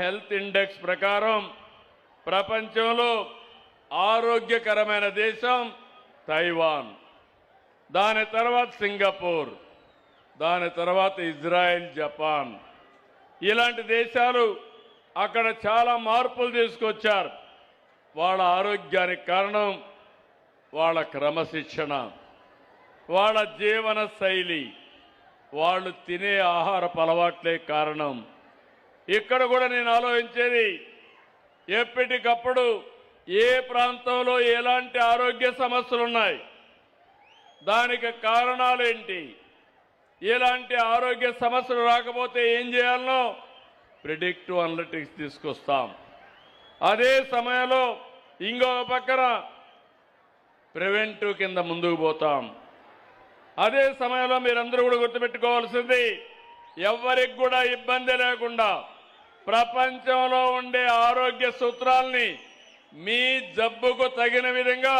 Health index ప్రకారం ప్రపంచంలో ఆరోగ్యకరమైన దేశం తైవాన్, దాని తర్వాత సింగపూర్, దాని తర్వాత ఇజ్రాయెల్, జపాన్. ఇలాంటి దేశాలు అక్కడ చాలా మార్పులు తీసుకొచ్చారు. వాళ్ళ ఆరోగ్యానికి కారణం వాళ్ళ క్రమశిక్షణ, వాళ్ళ జీవన శైలి, వాళ్ళు తినే ఆహారపు అలవాట్లే కారణం. ఇక్కడ కూడా నేను ఆలోచించేది, ఎప్పటికప్పుడు ఏ ప్రాంతంలో ఎలాంటి ఆరోగ్య సమస్యలు ఉన్నాయి, దానికి కారణాలు ఏంటి, ఎలాంటి ఆరోగ్య సమస్యలు రాకపోతే ఏం చేయాలనో ప్రిడిక్టివ్ అనలిటిక్స్ తీసుకొస్తాం. అదే సమయంలో ఇంకొక పక్కన ప్రివెంటివ్ కింద ముందుకు పోతాం. అదే సమయంలో మీరందరూ కూడా గుర్తుపెట్టుకోవాల్సింది, ఎవరికి కూడా ఇబ్బంది లేకుండా ప్రపంచంలో ఉండే ఆరోగ్య సూత్రాల్ని మీ జబ్బుకు తగిన విధంగా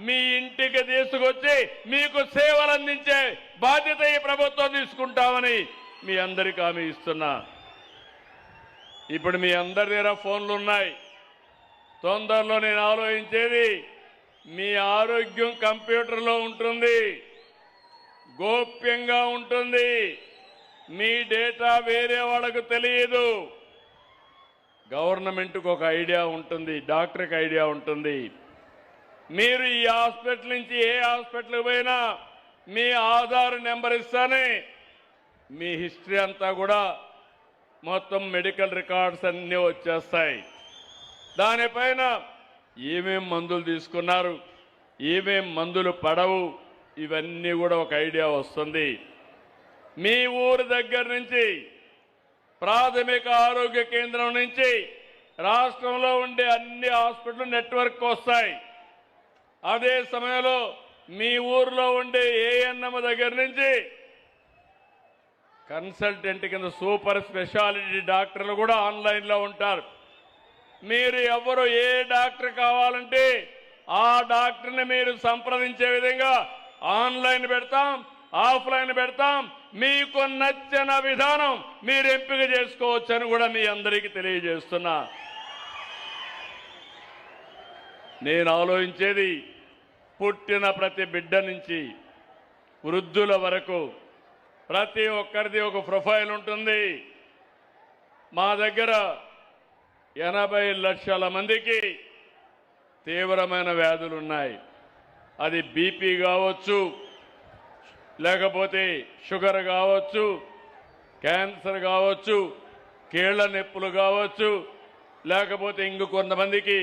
మీ ఇంటికి తీసుకొచ్చి మీకు సేవలు అందించే బాధ్యత ఈ ప్రభుత్వం తీసుకుంటామని మీ అందరికీ హామీ ఇస్తున్నా. ఇప్పుడు మీ అందరి దగ్గర ఫోన్లు ఉన్నాయి. తొందరలో నేను ఆలోచించేది, మీ ఆరోగ్యం కంప్యూటర్లో ఉంటుంది, గోప్యంగా ఉంటుంది. మీ డేటా వేరే వాళ్ళకు తెలియదు. గవర్నమెంట్కు ఒక ఐడియా ఉంటుంది, డాక్టర్కి ఐడియా ఉంటుంది. మీరు ఈ హాస్పిటల్ నుంచి ఏ హాస్పిటల్కి పోయినా మీ ఆధార్ నెంబర్ ఇస్తానే మీ హిస్టరీ అంతా కూడా మొత్తం మెడికల్ రికార్డ్స్ అన్నీ వచ్చేస్తాయి. దానిపైన ఏమేం మందులు తీసుకున్నారు, ఏమేం మందులు పడవు, ఇవన్నీ కూడా ఒక ఐడియా వస్తుంది. మీ ఊరు దగ్గర నుంచి, ప్రాథమిక ఆరోగ్య కేంద్రం నుంచి రాష్ట్రంలో ఉండే అన్ని హాస్పిటల్ నెట్వర్క్ వస్తాయి. అదే సమయంలో మీ ఊర్లో ఉండే ఏఎన్ఎం దగ్గర నుంచి కన్సల్టెంట్ కింద సూపర్ స్పెషాలిటీ డాక్టర్లు కూడా ఆన్లైన్లో ఉంటారు. మీరు ఎవరు ఏ డాక్టర్ కావాలంటే ఆ డాక్టర్ని మీరు సంప్రదించే విధంగా ఆన్లైన్ పెడతాం, ఆఫ్లైన్ పెడతాం. మీకు నచ్చిన విధానం మీరు ఎంపిక చేసుకోవచ్చని కూడా మీ అందరికీ తెలియజేస్తున్నా. నేను ఆలోచించేది, పుట్టిన ప్రతి బిడ్డ నుంచి వృద్ధుల వరకు ప్రతి ఒక్కరిది ఒక ప్రొఫైల్ ఉంటుంది. మా దగ్గర 80 లక్షల మందికి తీవ్రమైన వ్యాధులు ఉన్నాయి. అది బీపీ కావచ్చు, లేకపోతే షుగర్ కావచ్చు, క్యాన్సర్ కావచ్చు, కీళ్ల నొప్పులు కావచ్చు, లేకపోతే కొంతమందికి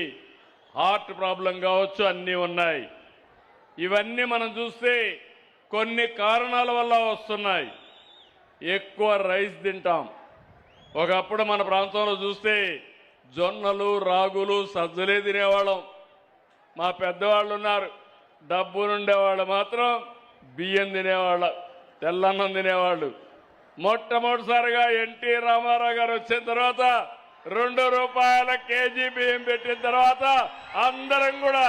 హార్ట్ ప్రాబ్లం కావచ్చు, అన్నీ ఉన్నాయి. ఇవన్నీ మనం చూస్తే కొన్ని కారణాల వల్ల వస్తున్నాయి. ఎక్కువ రైస్ తింటాం. ఒకప్పుడు మన ప్రాంతంలో చూస్తే జొన్నలు, రాగులు, సజ్జలే తినేవాళ్ళం. మా పెద్దవాళ్ళు ఉన్నారు, డబ్బులుండేవాళ్ళు మాత్రం బియ్యం తినేవాళ్ళు, తెల్లన్నం తినేవాళ్ళు. మొట్టమొదటిసారిగా ఎన్టీ రామారావు గారు వచ్చిన తర్వాత ₹2 కేజీ బియ్యం పెట్టిన తర్వాత అందరం కూడా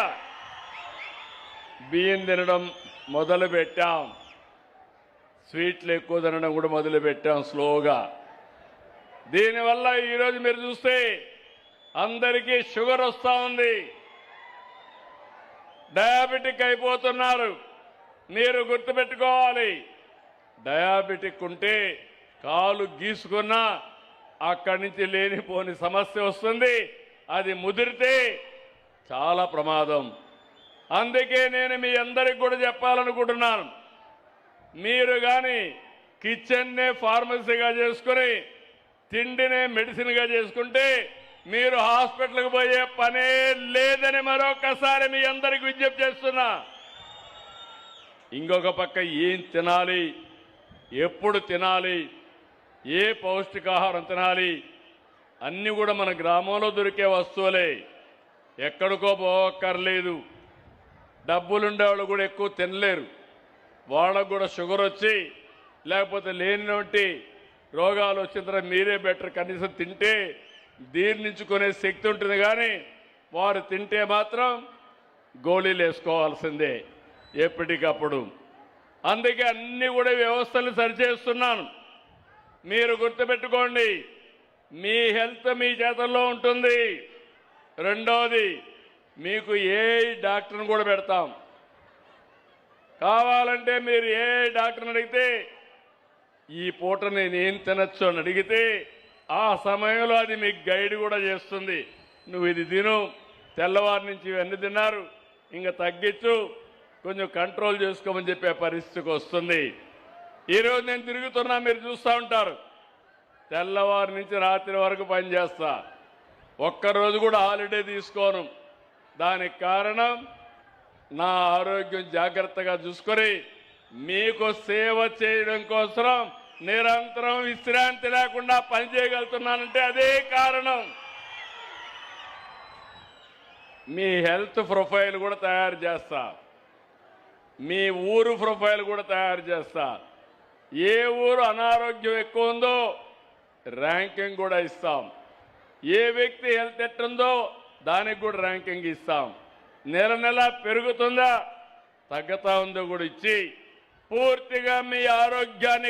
బియ్యం తినడం మొదలు పెట్టాం. స్వీట్లు ఎక్కువ తినడం కూడా మొదలు పెట్టాం స్లోగా. దీనివల్ల ఈరోజు మీరు చూస్తే అందరికీ షుగర్ వస్తూ ఉంది, డయాబెటిక్ అయిపోతున్నారు. మీరు గుర్తుపెట్టుకోవాలి, డయాబెటిక్ ఉంటే కాలు గీసుకున్నా అక్కడి నుంచి లేనిపోని సమస్య వస్తుంది. అది ముదిరితే చాలా ప్రమాదం. అందుకే నేను మీ అందరికి కూడా చెప్పాలనుకుంటున్నాను, మీరు కానీ కిచెన్నే ఫార్మసీగా చేసుకుని తిండినే మెడిసిన్గా చేసుకుంటే మీరు హాస్పిటల్కి పోయే పనే లేదని మరొకసారి మీ అందరికి విజ్ఞప్తి చేస్తున్నా. ఇంకొక పక్క ఏం తినాలి, ఎప్పుడు తినాలి, ఏ పౌష్టికాహారం తినాలి, అన్నీ కూడా మన గ్రామంలో దొరికే వస్తువులే, ఎక్కడికో పోక్కర్లేదు. డబ్బులుండేవాళ్ళు కూడా ఎక్కువ తినలేరు. వాళ్ళకు కూడా షుగర్ వచ్చి లేకపోతే లేనివంటి రోగాలు వచ్చిన తర్వాత మీరే బెటర్, కనీసం తింటే జీర్ణించుకునే శక్తి ఉంటుంది. కానీ వారు తింటే మాత్రం గోళీలు వేసుకోవాల్సిందే ఎప్పటికప్పుడు. అందుకే అన్ని కూడా వ్యవస్థలు సరిచేస్తున్నాను. మీరు గుర్తుపెట్టుకోండి, మీ హెల్త్ మీ చేతుల్లో ఉంటుంది. రెండోది, మీకు ఏ డాక్టర్ని కూడా పెడతాం. కావాలంటే మీరు ఏ డాక్టర్ని అడిగితే ఈ పూట నేను ఏం తినచ్చు అని అడిగితే ఆ సమయంలో అది మీకు గైడ్ కూడా చేస్తుంది. నువ్వు ఇది తిను, తెల్లవారి నుంచి ఇవన్నీ తిన్నారు, ఇంకా తగ్గించు, కొంచెం కంట్రోల్ చేసుకోమని చెప్పే పరిస్థితికి వస్తుంది. ఈరోజు నేను తిరుగుతున్నా, మీరు చూస్తూ ఉంటారు. తెల్లవారి నుంచి రాత్రి వరకు పనిచేస్తా, ఒక్కరోజు కూడా హాలిడే తీసుకోను. దానికి కారణం నా ఆరోగ్యం జాగ్రత్తగా చూసుకొని మీకు సేవ చేయడం కోసం నిరంతరం విశ్రాంతి లేకుండా పనిచేయగలుగుతున్నానంటే అదే కారణం. మీ హెల్త్ ప్రొఫైల్ కూడా తయారు చేస్తా, మీ ఊరు ప్రొఫైల్ కూడా తయారు చేస్తా. ఏ ఊరు అనారోగ్యం ఎక్కువ ఉందో ర్యాంకింగ్ కూడా ఇస్తాం. ఏ వ్యక్తి హెల్త్ ఎట్టుందో దానికి కూడా ర్యాంకింగ్ ఇస్తాం. నెల నెల పెరుగుతుందా తగ్గుతా ఉందో కూడా ఇచ్చి పూర్తిగా మీ ఆరోగ్యాన్ని